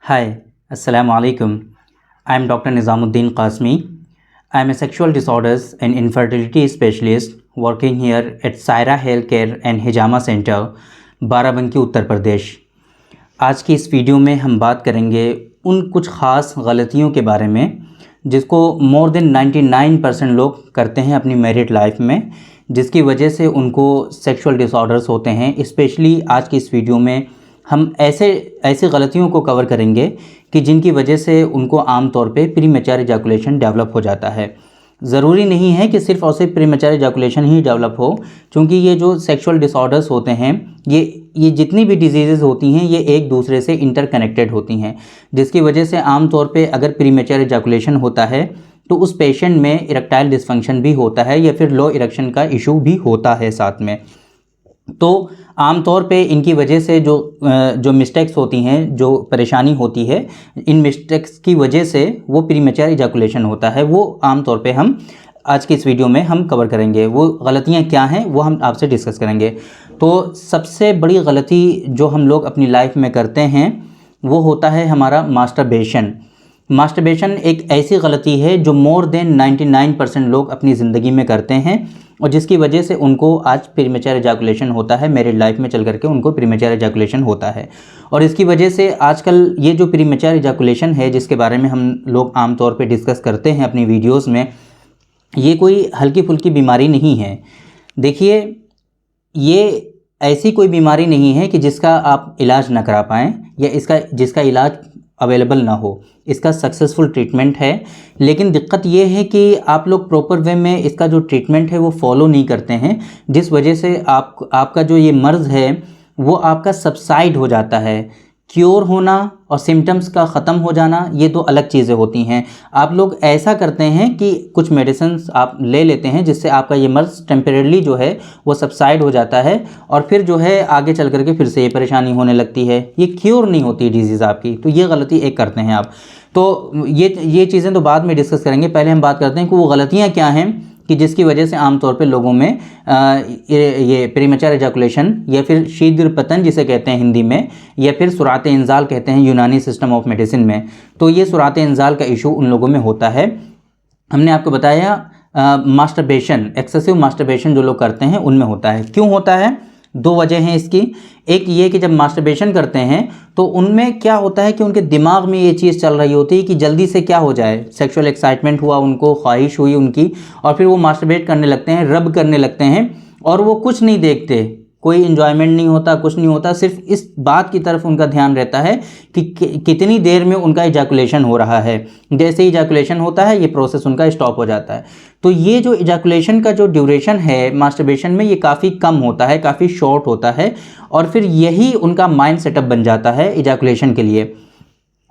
Hi, Assalamu alaikum. I am Dr. Nizamuddin Qasmi. I am a sexual disorders and infertility specialist working here at Saira Healthcare and Hijama Center, Barabanki Uttar Pradesh. आज की इस video में हम बात करेंगे उन कुछ ख़ास गलतियों के बारे में जिसको मोर देन 99% लोग करते हैं अपनी मैरिड लाइफ में, जिसकी वजह से उनको सेक्सुअल डिसऑर्डर्स होते हैं। स्पेशली आज की इस वीडियो में हम ऐसी गलतियों को कवर करेंगे कि जिनकी वजह से उनको आम तौर पे प्रीमैच्योर इजैकुलेशन डेवलप हो जाता है। ज़रूरी नहीं है कि सिर्फ और सिर्फ प्रीमैच्योर इजैकुलेशन ही डेवलप हो, क्योंकि ये जो सेक्सुअल डिसऑर्डर्स होते हैं ये जितनी भी डिजीज़ होती हैं ये एक दूसरे से इंटरकनेक्टेड होती हैं, जिसकी वजह से आम तौर पे अगर प्रीमैच्योर इजैकुलेशन होता है तो उस पेशेंट में इरेक्टाइल डिसफंक्शन भी होता है या फिर लो इरेक्शन का इशू भी होता है साथ में। तो आम तौर पे इनकी वजह से जो मिस्टेक्स होती हैं, जो परेशानी होती है, इन मिस्टेक्स की वजह से वो प्रीमैच्योर इजैकुलेशन होता है। वो आम तौर पे हम आज की इस वीडियो में हम कवर करेंगे। वो गलतियां क्या हैं वो हम आपसे डिस्कस करेंगे। तो सबसे बड़ी गलती जो हम लोग अपनी लाइफ में करते हैं वो होता है हमारा मास्टरबेशन। मास्टरबेशन एक ऐसी गलती है जो मोर देन 99% लोग अपनी ज़िंदगी में करते हैं और जिसकी वजह से उनको आज प्रीमैच्योर इजैकुलेशन होता है। मैरिड लाइफ में चल करके उनको प्रीमैच्योर इजैकुलेशन होता है और इसकी वजह से आजकल ये जो प्रीमैच्योर इजैकुलेशन है जिसके बारे में हम लोग आम तौर पे डिस्कस करते हैं अपनी वीडियोस में, ये कोई हल्की फुल्की बीमारी नहीं है। देखिए, ये ऐसी कोई बीमारी नहीं है कि जिसका आप इलाज ना करा पाएँ या जिसका इलाज अवेलेबल ना हो। इसका सक्सेसफुल ट्रीटमेंट है, लेकिन दिक्कत ये है कि आप लोग प्रॉपर वे में इसका जो ट्रीटमेंट है वो फॉलो नहीं करते हैं, जिस वजह से आपका जो ये मर्ज़ है वो आपका सबसाइड हो जाता है। क्योर होना और सिम्टम्स का ख़त्म हो जाना ये दो अलग चीज़ें होती हैं। आप लोग ऐसा करते हैं कि कुछ मेडिसिन्स आप ले लेते हैं जिससे आपका ये मर्ज़ टेम्परेरी जो है वो सबसाइड हो जाता है और फिर जो है आगे चल करके फिर से ये परेशानी होने लगती है। ये क्योर नहीं होती डिजीज़ आपकी, तो ये गलती एक करते हैं आप। तो ये चीज़ें तो बाद में डिस्कस करेंगे। पहले हम बात करते हैं कि वो गलतियाँ क्या हैं कि जिसकी वजह से आमतौर पे लोगों में ये प्रीमैच्योर इजैकुलेशन या फिर शीघ्र पतन जिसे कहते हैं हिंदी में, या फिर सुरात इंजाल कहते हैं यूनानी सिस्टम ऑफ मेडिसिन में, तो ये सुरात इंजाल का इशू उन लोगों में होता है। हमने आपको बताया मास्टरबेशन, एक्सेसिव मास्टरबेशन जो लोग करते हैं उनमें होता है। क्यों होता है? दो वजह हैं इसकी। एक ये कि जब मास्टरबेशन करते हैं तो उनमें क्या होता है कि उनके दिमाग में ये चीज़ चल रही होती है कि जल्दी से क्या हो जाए, सेक्सुअल एक्साइटमेंट हुआ उनको, ख्वाहिश हुई उनकी, और फिर वो मास्टरबेट करने लगते हैं, रब करने लगते हैं और वो कुछ नहीं देखते, कोई इन्जॉयमेंट नहीं होता, कुछ नहीं होता, सिर्फ इस बात की तरफ उनका ध्यान रहता है कि कितनी देर में उनका इजैकुलेशन हो रहा है। जैसे इजैकुलेशन होता है ये प्रोसेस उनका स्टॉप हो जाता है। तो ये जो इजैकुलेशन का जो ड्यूरेशन है मास्टरबेशन में ये काफ़ी कम होता है, काफ़ी शॉर्ट होता है, और फिर यही उनका माइंड सेटअप बन जाता है इजैकुलेशन के लिए।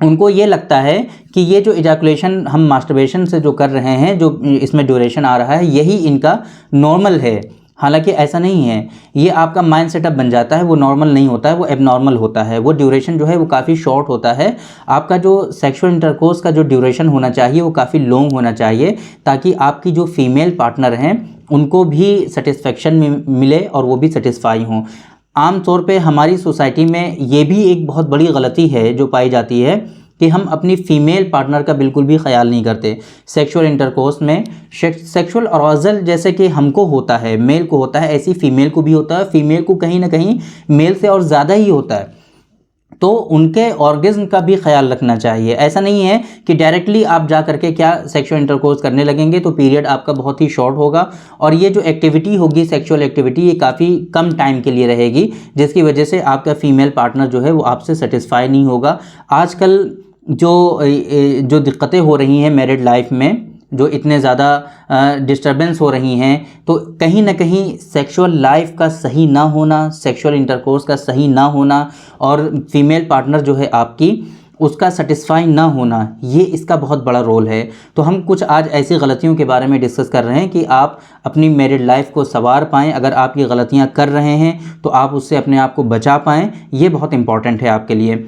उनको ये लगता है कि ये जो इजैकुलेशन हम मास्टरबेशन से जो कर रहे हैं, जो इसमें ड्यूरेशन आ रहा है, यही इनका नॉर्मल है। हालांकि ऐसा नहीं है। ये आपका माइंड सेटअप बन जाता है, वो नॉर्मल नहीं होता है, वो एबनॉर्मल होता है। वो ड्यूरेशन जो है वो काफ़ी शॉर्ट होता है। आपका जो सेक्सुअल इंटरकोर्स का जो ड्यूरेशन होना चाहिए वो काफ़ी लॉन्ग होना चाहिए, ताकि आपकी जो फीमेल पार्टनर हैं उनको भी सेटिस्फेक्शन मिले और वो भी सेटिस्फाई हों। आम तौर पे हमारी सोसाइटी में ये भी एक बहुत बड़ी गलती है जो पाई जाती है कि हम अपनी फ़ीमेल पार्टनर का बिल्कुल भी ख्याल नहीं करते। सेक्सुअल इंटरकोर्स में सेक्सुअल अराउजल जैसे कि हमको होता है, मेल को होता है, ऐसी फ़ीमेल को भी होता है। फ़ीमेल को कहीं ना कहीं मेल से और ज़्यादा ही होता है, तो उनके ऑर्गेज्म का भी ख्याल रखना चाहिए। ऐसा नहीं है कि डायरेक्टली आप जा करके क्या सेक्सुअल इंटरकोर्स करने लगेंगे तो पीरियड आपका बहुत ही शॉर्ट होगा और ये जो एक्टिविटी होगी, सेक्सुअल एक्टिविटी, ये काफ़ी कम टाइम के लिए रहेगी, जिसकी वजह से आपका फ़ीमेल पार्टनर जो है वो आपसे सेटिस्फाई नहीं होगा। आजकल जो दिक्कतें हो रही हैं मैरिड लाइफ में, जो इतने ज़्यादा डिस्टर्बेंस हो रही हैं, तो कहीं ना कहीं सेक्सुअल लाइफ का सही ना होना, सेक्सुअल इंटरकोर्स का सही ना होना और फीमेल पार्टनर जो है आपकी उसका सेटिस्फाई ना होना, ये इसका बहुत बड़ा रोल है। तो हम कुछ आज ऐसी गलतियों के बारे में डिस्कस कर रहे हैं कि आप अपनी मैरिड लाइफ को संवार पाएँ। अगर आप ये गलतियाँ कर रहे हैं तो आप उससे अपने आप को बचा पाएँ, ये बहुत इंपॉर्टेंट है आपके लिए।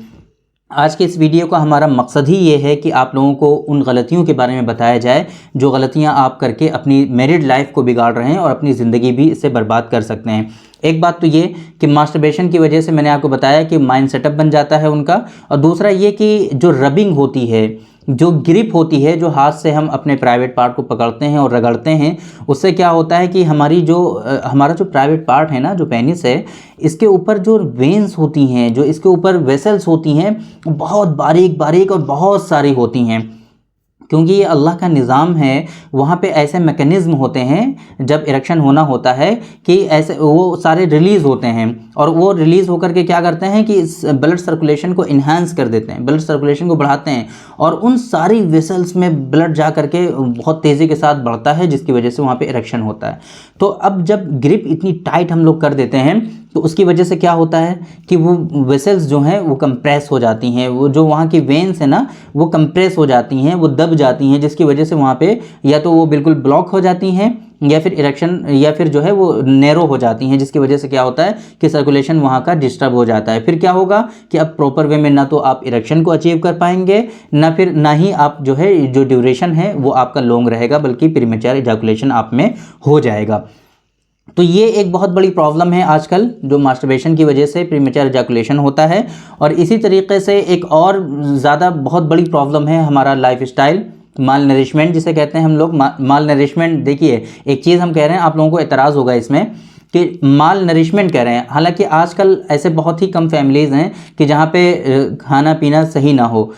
आज के इस वीडियो का हमारा मकसद ही ये है कि आप लोगों को उन गलतियों के बारे में बताया जाए जो गलतियां आप करके अपनी मैरिड लाइफ को बिगाड़ रहे हैं और अपनी ज़िंदगी भी इससे बर्बाद कर सकते हैं। एक बात तो ये कि मास्टरबेशन की वजह से मैंने आपको बताया कि माइंड सेटअप बन जाता है उनका, और दूसरा ये कि जो रबिंग होती है, जो ग्रिप होती है, जो हाथ से हम अपने प्राइवेट पार्ट को पकड़ते हैं और रगड़ते हैं, उससे क्या होता है कि हमारा जो प्राइवेट पार्ट है ना, जो पेनिस है, इसके ऊपर जो वेन्स होती हैं, जो इसके ऊपर वेसल्स होती हैं, बहुत बारीक बारीक और बहुत सारी होती हैं। क्योंकि ये अल्लाह का निज़ाम है, वहाँ पे ऐसे मैकेनिज़्म होते हैं जब इरेक्शन होना होता है कि ऐसे वो सारे रिलीज़ होते हैं, और वो रिलीज़ होकर के क्या करते हैं कि इस ब्लड सर्कुलेशन को इन्हांस कर देते हैं, ब्लड सर्कुलेशन को बढ़ाते हैं, और उन सारी वेसल्स में ब्लड जा करके बहुत तेज़ी के साथ बढ़ता है, जिसकी वजह से वहाँ पे इरेक्शन होता है। तो अब जब ग्रिप इतनी टाइट हम लोग कर देते हैं तो उसकी वजह से क्या होता है कि वो वेसल्स जो हैं वो कंप्रेस हो जाती हैं, वो जो वहाँ की वेन्स है ना वो कंप्रेस हो जाती हैं, वो दब जाती हैं, जिसकी वजह से वहाँ पे या तो वो बिल्कुल ब्लॉक हो जाती हैं या फिर इरेक्शन या फिर जो है वो नैरो हो जाती हैं, जिसकी वजह से क्या होता है कि सर्कुलेशन वहाँ का डिस्टर्ब हो जाता है। फिर क्या होगा कि अब प्रॉपर वे में ना तो आप इरेक्शन को अचीव कर पाएंगे, ना ही आप जो है जो ड्यूरेशन है वो आपका लॉन्ग रहेगा, बल्कि प्रीमेच्योर इजैकुलेशन आप में हो जाएगा। तो ये एक बहुत बड़ी प्रॉब्लम है आजकल, जो मास्टरबेशन की वजह से प्रीमेच्योर इजैकुलेशन होता है। और इसी तरीके से एक और ज़्यादा बहुत बड़ी प्रॉब्लम है हमारा लाइफस्टाइल, माल नरिशमेंट जिसे कहते हैं हम लोग। माल नरिशमेंट, देखिए एक चीज़ हम कह रहे हैं, आप लोगों को एतराज़ होगा इसमें कि माल नरिशमेंट कह रहे हैं, हालांकि आजकल ऐसे बहुत ही कम फैमिलीज़ हैं कि जहाँ पे खाना पीना सही ना हो।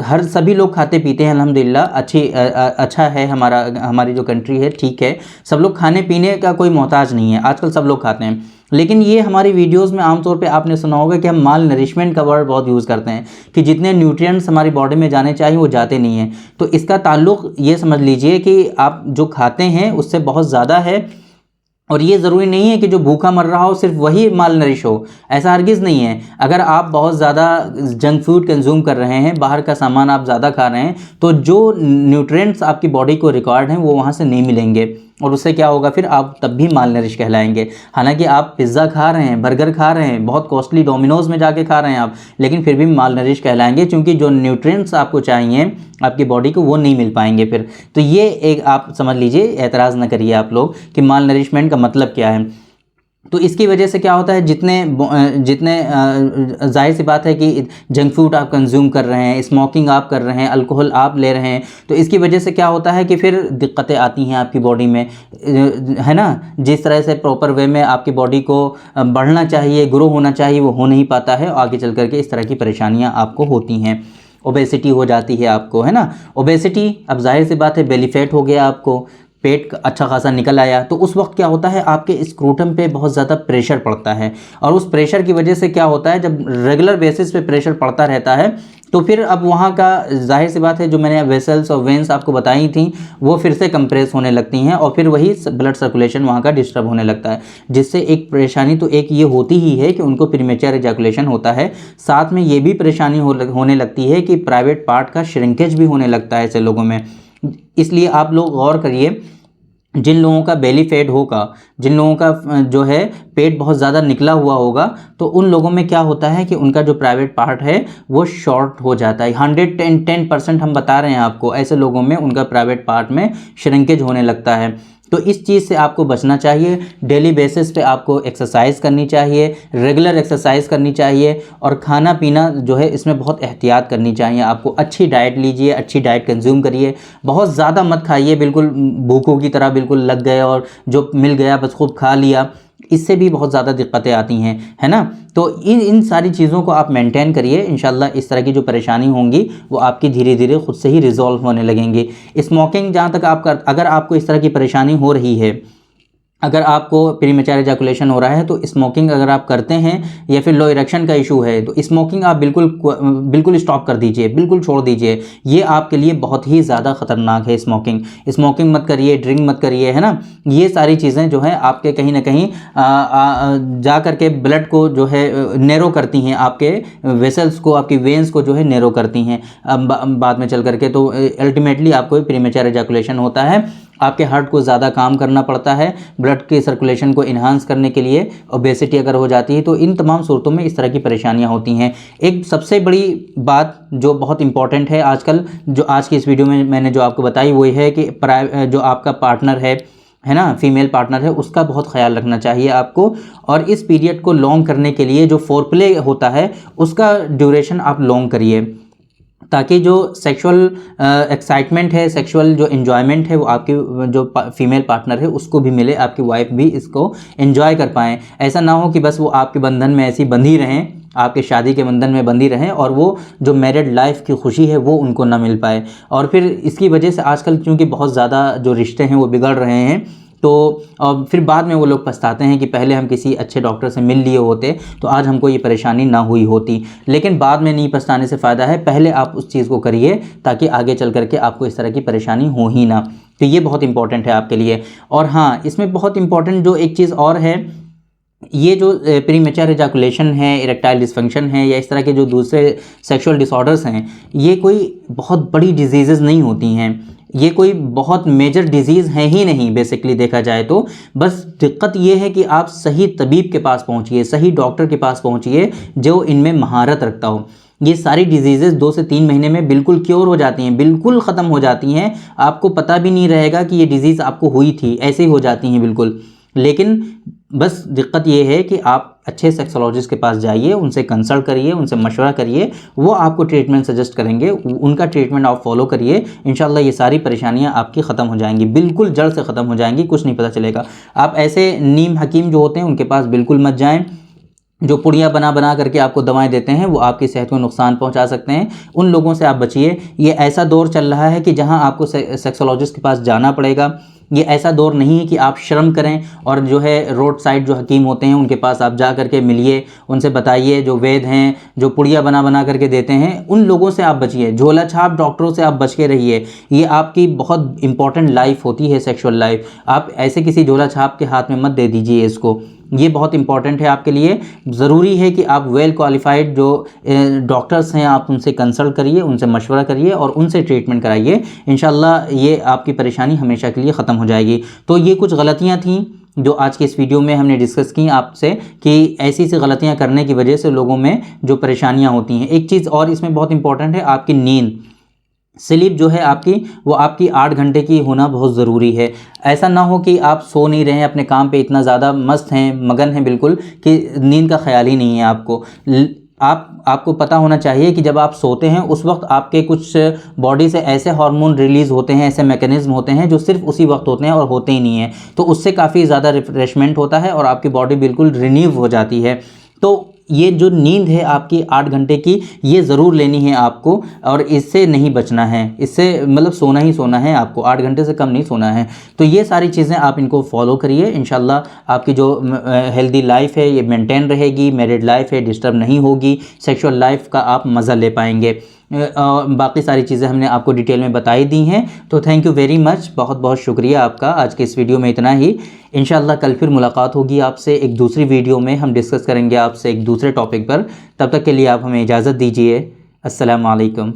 सभी लोग खाते पीते हैं अल्हम्दुलिल्लाह, अच्छा है हमारी जो कंट्री है, ठीक है, सब लोग खाने पीने का कोई मोहताज नहीं है, आजकल सब लोग खाते हैं। लेकिन ये हमारी वीडियोस में आमतौर पे आपने सुना होगा कि हम माल नरिशमेंट का वर्ड बहुत यूज़ करते हैं कि जितने न्यूट्रिएंट्स हमारी बॉडी में जाने चाहिए वो जाते नहीं हैं। तो इसका ताल्लुक़ ये समझ लीजिए कि आप जो खाते हैं उससे बहुत ज़्यादा है, और ये ज़रूरी नहीं है कि जो भूखा मर रहा हो सिर्फ वही माल नरिश हो, ऐसा हरगिज़ नहीं है। अगर आप बहुत ज़्यादा जंक फूड कंज्यूम कर रहे हैं, बाहर का सामान आप ज़्यादा खा रहे हैं, तो जो न्यूट्रिएंट्स आपकी बॉडी को रिक्वायर्ड हैं वो वहाँ से नहीं मिलेंगे, और उससे क्या होगा, फिर आप तब भी माल नरिश कहलाएंगे। हालांकि आप पिज़्ज़ा खा रहे हैं, बर्गर खा रहे हैं, बहुत कॉस्टली डोमिनोज़ में जाके खा रहे हैं आप, लेकिन फिर भी माल नरिश कहलाएंगे, क्योंकि जो न्यूट्रिएंट्स आपको चाहिए आपकी बॉडी को वो नहीं मिल पाएंगे फिर। तो ये एक आप समझ लीजिए, एतराज़ ना करिए आप लोग कि माल नरिशमेंट का मतलब क्या है। तो इसकी वजह से क्या होता है, जितने जाहिर सी बात है कि जंक फूड आप कंज्यूम कर रहे हैं, स्मोकिंग आप कर रहे हैं, अल्कोहल आप ले रहे हैं, तो इसकी वजह से क्या होता है कि फिर दिक्कतें आती हैं आपकी बॉडी में, है ना। जिस तरह से प्रॉपर वे में आपकी बॉडी को बढ़ना चाहिए, ग्रो होना चाहिए, वो हो नहीं पाता है, आगे चल करके इस तरह की परेशानियाँ आपको होती हैं। ओबेसिटी हो जाती है आपको, है ना। ओबेसिटी, अब जाहिर सी बात है बेली फैट हो गया, आपको पेट अच्छा खासा निकल आया, तो उस वक्त क्या होता है आपके स्क्रूटम पे बहुत ज़्यादा प्रेशर पड़ता है, और उस प्रेशर की वजह से क्या होता है, जब रेगुलर बेसिस पे प्रेशर पड़ता रहता है तो फिर अब वहाँ का जाहिर सी बात है जो मैंने वेसल्स और वेंस आपको बताई थी वो फिर से कंप्रेस होने लगती हैं, और फिर वही ब्लड सर्कुलेशन वहाँ का डिस्टर्ब होने लगता है, जिससे एक परेशानी तो एक ये होती ही है कि उनको प्रीमेच्योर इजैकुलेशन होता है, साथ में ये भी परेशानी होने लगती है कि प्राइवेट पार्ट का श्रिंकेज भी होने लगता है ऐसे लोगों में। इसलिए आप लोग गौर करिए, जिन लोगों का बेली फैट होगा, जिन लोगों का जो है पेट बहुत ज़्यादा निकला हुआ होगा, तो उन लोगों में क्या होता है कि उनका जो प्राइवेट पार्ट है वो शॉर्ट हो जाता है। 110% हम बता रहे हैं आपको, ऐसे लोगों में उनका प्राइवेट पार्ट में श्रिंकेज होने लगता है। तो इस चीज़ से आपको बचना चाहिए। डेली बेसिस पे आपको एक्सरसाइज करनी चाहिए, रेगुलर एक्सरसाइज करनी चाहिए, और खाना पीना जो है इसमें बहुत एहतियात करनी चाहिए आपको। अच्छी डाइट लीजिए, अच्छी डाइट कंज्यूम करिए, बहुत ज़्यादा मत खाइए बिल्कुल भूखों की तरह, बिल्कुल लग गए और जो मिल गया बस खूब खा लिया, इससे भी बहुत ज़्यादा दिक्कतें आती हैं, है ना। तो इन सारी चीज़ों को आप मेंटेन करिए, इंशाल्लाह इस तरह की जो परेशानी होंगी वो आपकी धीरे धीरे खुद से ही रिजॉल्व होने लगेंगी। स्मोकिंग जहाँ तक अगर आपको इस तरह की परेशानी हो रही है, अगर आपको प्रीमेच्योर इजैकुलेशन हो रहा है, तो स्मोकिंग अगर आप करते हैं या फिर लो इरेक्शन का इशू है, तो स्मोकिंग आप बिल्कुल स्टॉप कर दीजिए, बिल्कुल छोड़ दीजिए। ये आपके लिए बहुत ही ज़्यादा ख़तरनाक है। स्मोकिंग मत करिए, ड्रिंक मत करिए, है ना। ये सारी चीज़ें जो है आपके कहीं ना कहीं जा करके ब्लड को जो है नैरो करती हैं, आपके वेसल्स को, आपकी वेन्स को जो है नैरो करती हैं बाद में चल करके। तो अल्टीमेटली आपको प्रीमेच्योर इजैकुलेशन होता है, आपके हार्ट को ज़्यादा काम करना पड़ता है, ब्लड ब्लड के सर्कुलेशन को इन्हांस करने के लिए ओबेसिटी अगर हो जाती है, तो इन तमाम सूरतों में इस तरह की परेशानियां होती हैं। एक सबसे बड़ी बात जो बहुत इंपॉर्टेंट है आजकल, जो आज की इस वीडियो में मैंने जो आपको बताई, वो है कि जो आपका पार्टनर है ना, फीमेल पार्टनर है, उसका बहुत ख्याल रखना चाहिए आपको। और इस पीरियड को लॉन्ग करने के लिए जो फोरप्ले होता है उसका ड्यूरेशन आप लॉन्ग करिए, ताकि जो सेक्सुअल एक्साइटमेंट है, सेक्सुअल जो एन्जॉयमेंट है, वो आपकी जो फीमेल पार्टनर है उसको भी मिले, आपकी वाइफ भी इसको एन्जॉय कर पाएँ। ऐसा ना हो कि बस वो आपके बंधन में ऐसी बंधी रहें, आपके शादी के बंधन में बंधी रहें, और वो जो मैरिड लाइफ की खुशी है वो उनको ना मिल पाए। और फिर इसकी वजह से आजकल क्योंकि बहुत ज़्यादा जो रिश्ते हैं वो बिगड़ रहे हैं, तो और फिर बाद में वो लोग पछताते हैं कि पहले हम किसी अच्छे डॉक्टर से मिल लिए होते तो आज हमको ये परेशानी ना हुई होती। लेकिन बाद में नहीं पछताने से फ़ायदा है, पहले आप उस चीज़ को करिए ताकि आगे चल करके आपको इस तरह की परेशानी हो ही ना। तो ये बहुत इंपॉर्टेंट है आपके लिए। और हाँ, इसमें बहुत इंपॉर्टेंट जो एक चीज़ और है, ये जो प्रीमेच्योर एजाकुलेशन है, इरेक्टाइल डिसफंक्शन है, या इस तरह के जो दूसरे सेक्सुअल डिसऑर्डर्स हैं, ये कोई बहुत बड़ी डिजीज़ नहीं होती हैं, ये कोई बहुत मेजर डिजीज़ है ही नहीं बेसिकली देखा जाए तो। बस दिक्कत ये है कि आप सही तबीब के पास पहुंचिए, सही डॉक्टर के पास पहुंचिए जो इनमें महारत रखता हो। ये सारी डिजीज़ेज़ 2 से 3 महीने में बिल्कुल क्योर हो जाती हैं, बिल्कुल ख़त्म हो जाती हैं, आपको पता भी नहीं रहेगा कि ये डिज़ीज़ आपको हुई थी, ऐसे ही हो जाती हैं बिल्कुल। लेकिन बस दिक्कत ये है कि आप अच्छे सेक्सोलॉजिस्ट के पास जाइए, उनसे कंसल्ट करिए, उनसे मशवरा करिए, वो आपको ट्रीटमेंट सजेस्ट करेंगे, उनका ट्रीटमेंट आप फॉलो करिए। इंशाल्लाह ये सारी परेशानियां आपकी ख़त्म हो जाएंगी, बिल्कुल जड़ से ख़त्म हो जाएंगी, कुछ नहीं पता चलेगा। आप ऐसे नीम हकीम जो होते हैं उनके पास बिल्कुल मत जाएं, जो पुड़ियाँ बना बना करके आपको दवाएं देते हैं, वो आपकी सेहत को नुकसान पहुंचा सकते हैं, उन लोगों से आप बचिए। ये ऐसा दौर चल रहा है कि जहां आपको सेक्सोलॉजिस्ट के पास जाना पड़ेगा। ये ऐसा दौर नहीं है कि आप शर्म करें और जो है रोड साइड जो हकीम होते हैं उनके पास आप जा करके मिलिए, उनसे बताइए, जो वैद हैं, जो पुड़िया बना बना करके देते हैं, उन लोगों से आप बचिए। झोला छाप डॉक्टरों से आप बच के रहिए। ये आपकी बहुत इंपॉर्टेंट लाइफ होती है, सेक्सुअल लाइफ। आप ऐसे किसी झोला छाप के हाथ में मत दे दीजिए इसको, ये बहुत इंपॉर्टेंट है आपके लिए। ज़रूरी है कि आप वेल क्वालिफाइड जो डॉक्टर्स हैं आप उनसे कंसल्ट करिए, उनसे मशवरा करिए और उनसे ट्रीटमेंट कराइए। इंशाल्लाह ये आपकी परेशानी हमेशा के लिए ख़त्म हो जाएगी। तो ये कुछ गलतियाँ थीं जो आज के इस वीडियो में हमने डिस्कस की आपसे, कि ऐसी गलतियाँ करने की वजह से लोगों में जो परेशानियाँ होती हैं। एक चीज़ और इसमें बहुत इंपॉर्टेंट है, आपकी नींद, स्लीप जो है आपकी, वो आपकी 8 घंटे की होना बहुत ज़रूरी है। ऐसा ना हो कि आप सो नहीं रहे हैं, अपने काम पे इतना ज़्यादा मस्त हैं, मगन हैं बिल्कुल, कि नींद का ख्याल ही नहीं है आपको। आपको पता होना चाहिए कि जब आप सोते हैं उस वक्त आपके कुछ बॉडी से ऐसे हार्मोन रिलीज़ होते हैं, ऐसे मैकेनिज्म होते हैं जो सिर्फ उसी वक्त होते हैं और होते ही नहीं हैं, तो उससे काफ़ी ज़्यादा रिफ्रेशमेंट होता है और आपकी बॉडी बिल्कुल रिन्यू हो जाती है। तो ये जो नींद है आपकी 8 घंटे की, ये ज़रूर लेनी है आपको, और इससे नहीं बचना है, इससे मतलब सोना ही सोना है आपको, 8 घंटे से कम नहीं सोना है। तो ये सारी चीज़ें आप इनको फॉलो करिए, इंशाल्लाह आपकी जो हेल्दी लाइफ है ये मेंटेन रहेगी, मैरिड लाइफ है डिस्टर्ब नहीं होगी, सेक्सुअल लाइफ का आप मज़ा ले पाएंगे। बाकी सारी चीज़ें हमने आपको डिटेल में बताई दी हैं। तो थैंक यू वेरी मच, बहुत बहुत शुक्रिया आपका। आज के इस वीडियो में इतना ही। इंशाल्लाह कल फिर मुलाकात होगी आपसे एक दूसरी वीडियो में, हम डिस्कस करेंगे आपसे एक दूसरे टॉपिक पर। तब तक के लिए आप हमें इजाज़त दीजिए। अस्सलाम वालेकुम।